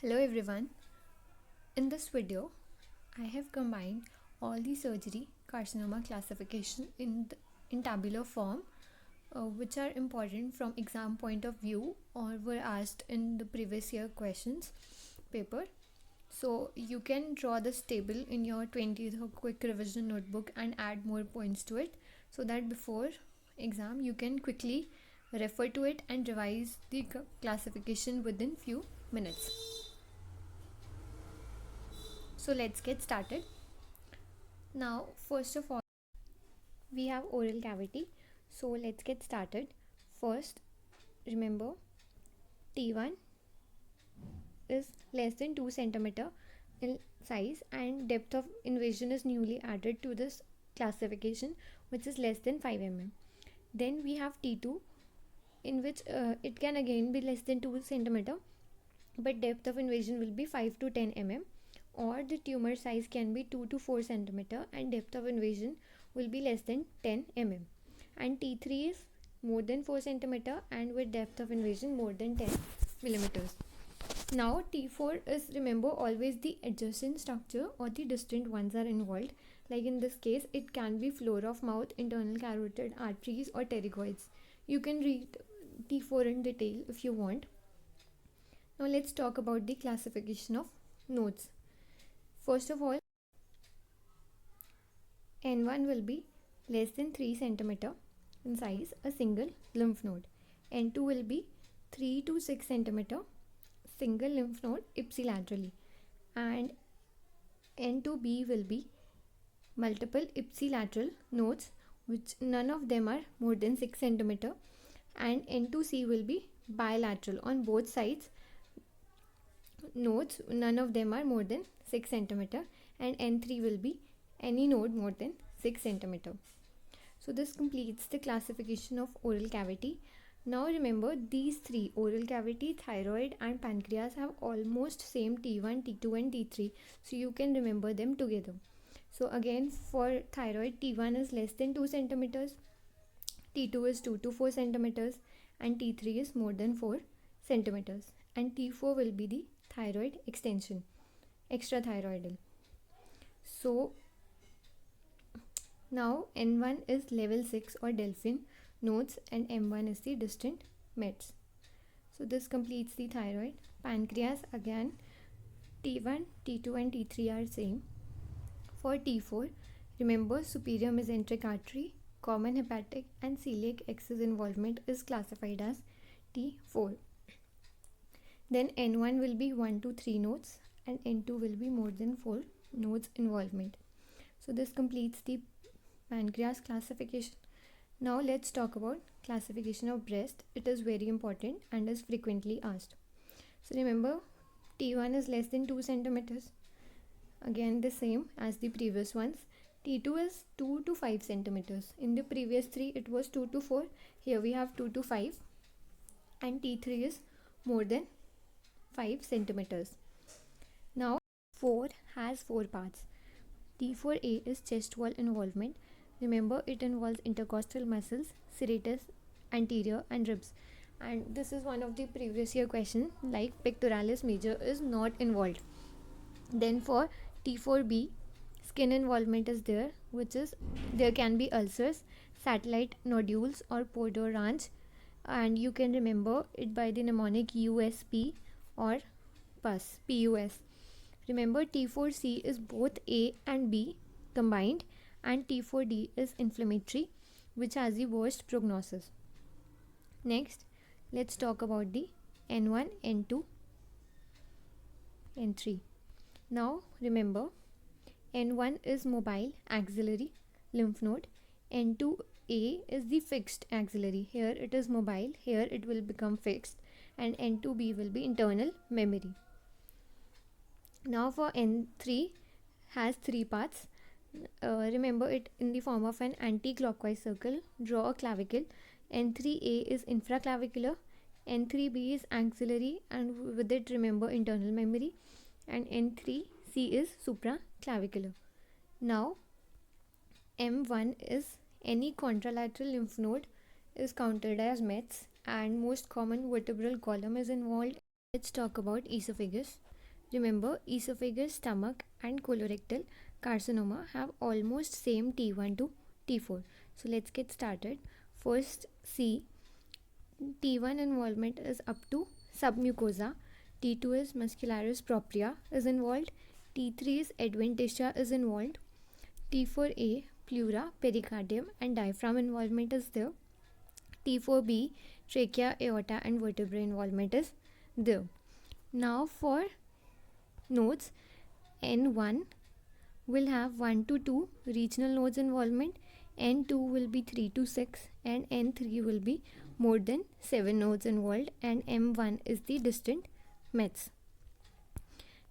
Hello everyone. In this video, I have combined all the surgery carcinoma classification in tabular form, which are important from exam point of view or were asked in the previous year questions paper. So you can draw this table in your 20th quick revision notebook and add more points to it, so that before exam you can quickly refer to it and revise the classification within few minutes. So let's get started. Now, first of all, we have oral cavity. So let's get started. First, remember T1 is less than 2 centimeter in size and depth of invasion is newly added to this classification, which is less than 5 mm. Then we have T2, in which it can again be less than 2 centimeter, but depth of invasion will be 5 to 10 mm, or the tumor size can be 2 to 4 centimeter and depth of invasion will be less than 10 mm. And T3 is more than 4 centimeter and with depth of invasion more than 10 millimeters. Now T4 is, remember, always the adjacent structure or the distant ones are involved. Like in this case, it can be floor of mouth, internal carotid arteries or pterygoids. You can read T4 in detail if you want. Now let's talk about the classification of nodes. First of all, N1 will be less than 3 centimeter in size, a single lymph node. N2 will be 3 to 6 centimeter, single lymph node ipsilaterally. And N2B will be multiple ipsilateral nodes, which none of them are more than 6 centimeter. And N2C will be bilateral on both sides nodes, none of them are more than 6 centimeter. And N3 will be any node more than 6 centimeter. So this completes the classification of oral cavity. Now remember, these three, oral cavity, thyroid and pancreas, have almost same T1, T2 and T3, so you can remember them together. So again, for thyroid, T1 is less than 2 centimeters, T2 is 2 to 4 centimeters and T3 is more than 4 centimeters, and T4 will be the thyroid extension, extrathyroidal. So now N1 is level 6 or delphin nodes and M1 is the distant mets. So this completes the thyroid. Pancreas, again T1, T2 and T3 are same. For T4, remember superior mesenteric artery, common hepatic and celiac axis involvement is classified as T4. Then N1 will be 1 to 3 nodes and N2 will be more than 4 nodes involvement. So this completes the pancreas classification. Now let's talk about classification of breast. It is very important and is frequently asked. So remember, T1 is less than 2 centimeters. Again the same as the previous ones. T2 is 2 to 5 centimeters. In the previous three it was 2 to 4. Here we have 2 to 5. And T3 is more than 5 centimeters. Now 4 has 4 parts. T4A is chest wall involvement. Remember, it involves intercostal muscles, serratus anterior and ribs. And this is one of the previous year question, like pectoralis major is not involved. Then for T4B, skin involvement is there, which is there can be ulcers, satellite nodules or podorange, and you can remember it by the mnemonic USP or PUS. Remember, T4C is both A and B combined, and T4D is inflammatory, which has the worst prognosis. Next, let's talk about the N1, N2, N3. Now remember, N1 is mobile axillary lymph node, N2A is the fixed axillary. Here it is mobile, here it will become fixed, and N2B will be internal memory. Now for N3 has 3 parts. Remember it in the form of an anti-clockwise circle. Draw a clavicle. N3A is infraclavicular, N3B is axillary, and with it remember internal memory, and N3C is supraclavicular. Now M1 is any contralateral lymph node is counted as METs, and most common vertebral column is involved Let's talk about esophagus. Remember, esophagus, stomach and colorectal carcinoma have almost same T1 to T4. So let's get started. First, C. T1 involvement is up to submucosa. T2 is muscularis propria is involved. T3 is adventitia is involved. T4A, pleura, pericardium and diaphragm involvement is there. T4B, trachea, aorta and vertebrae involvement is there. Now for nodes, N1 will have 1 to 2 regional nodes involvement, N2 will be 3 to 6 and N3 will be more than 7 nodes involved, and M1 is the distant METs.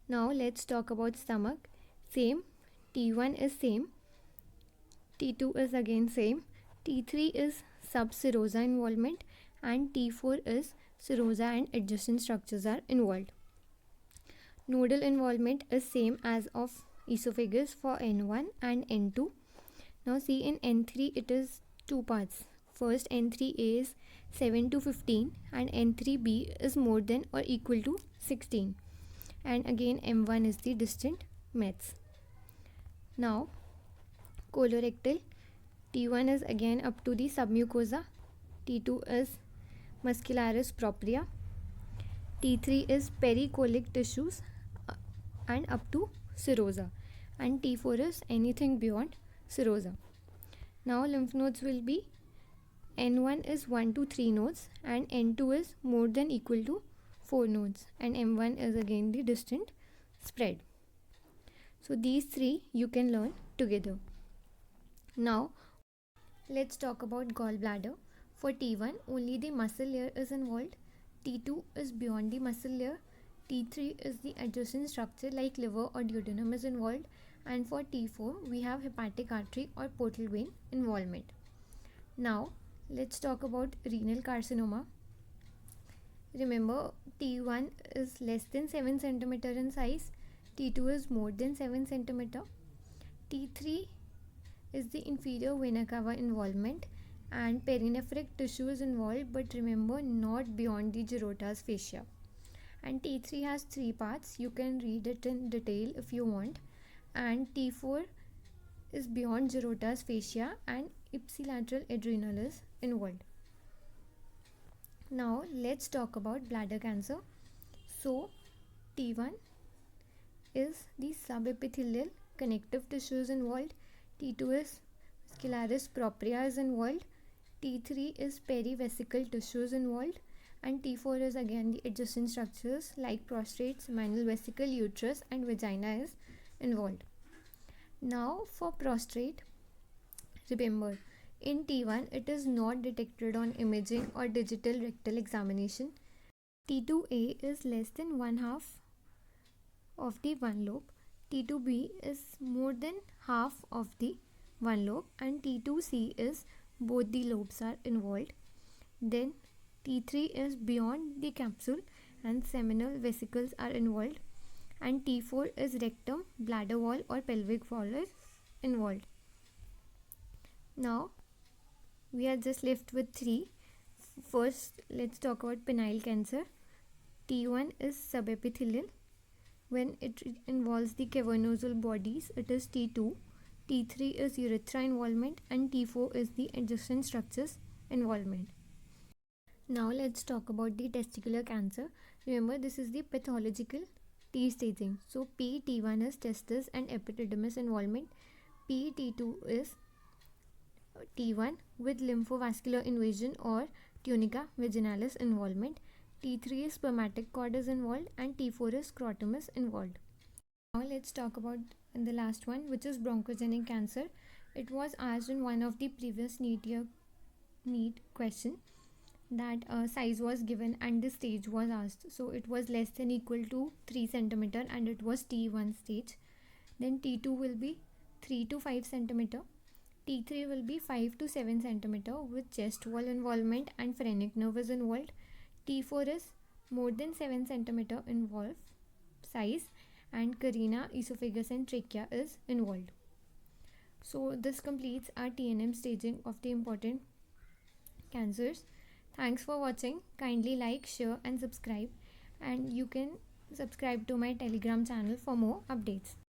Now let's talk about stomach. Same, T1 is same, T2 is again same, T3 is subserosa involvement and T4 is serosa and adjacent structures are involved. Nodal involvement is same as of esophagus for N1 and N2. Now see, in N3 it is two parts. First, N3A is 7 to 15 and N3B is more than or equal to 16, and again M1 is the distant METs. Now colorectal, T1 is again up to the submucosa, T2 is muscularis propria, T3 is pericolic tissues and up to serosa, and T4 is anything beyond serosa. Now lymph nodes will be, N1 is 1 to 3 nodes and N2 is more than equal to 4 nodes, and M1 is again the distant spread. So these three you can learn together. Now let's talk about gallbladder. For T1 only the muscle layer is involved, T2 is beyond the muscle layer, T3 is the adjacent structure like liver or duodenum is involved, and for T4 we have hepatic artery or portal vein involvement. Now let's talk about renal carcinoma. Remember, T1 is less than 7 cm in size, T2 is more than 7 cm, T3 is the inferior vena cava involvement and perinephric tissue is involved, but remember, not beyond the Gerota's fascia. And T3 has 3 parts, you can read it in detail if you want, and T4 is beyond Gerota's fascia and ipsilateral adrenal is involved. Now let's talk about bladder cancer. So T1 is the subepithelial connective tissues involved, T2 is muscularis propria is involved, T3 is perivesical tissues involved, and T4 is again the adjacent structures like prostate, seminal vesicle, uterus and vagina is involved. Now for prostate, remember, in T1 it is not detected on imaging or digital rectal examination. T2A is less than 1/2 of the one lobe, T2B is more than half of the one lobe, and T2C is both the lobes are involved. Then T3 is beyond the capsule and seminal vesicles are involved, and T4 is rectum, bladder wall or pelvic wall is involved. Now we are just left with 3. First, let's talk about penile cancer. T1 is subepithelial. When it involves the cavernosal bodies, it is T2. T3 is urethra involvement and T4 is the adjacent structures involvement. Now let's talk about the testicular cancer. Remember, this is the pathological T staging. So P-T1 is testis and epididymis involvement. P-T2 is T1 with lymphovascular invasion or tunica vaginalis involvement. T3 is spermatic cord is involved and T4 is scrotum is involved. Now let's talk about the last one, which is bronchogenic cancer. It was asked in one of the previous NEET question that size was given and the stage was asked. So it was less than equal to 3 cm and it was T1 stage. Then T2 will be 3 to 5 cm. T3 will be 5 to 7 cm with chest wall involvement and phrenic nerve is involved. T4 is more than 7 cm involved size, and carina, esophagus and trachea is involved. So this completes our TNM staging of the important cancers. Thanks for watching. Kindly like, share and subscribe, and you can subscribe to my Telegram channel for more updates.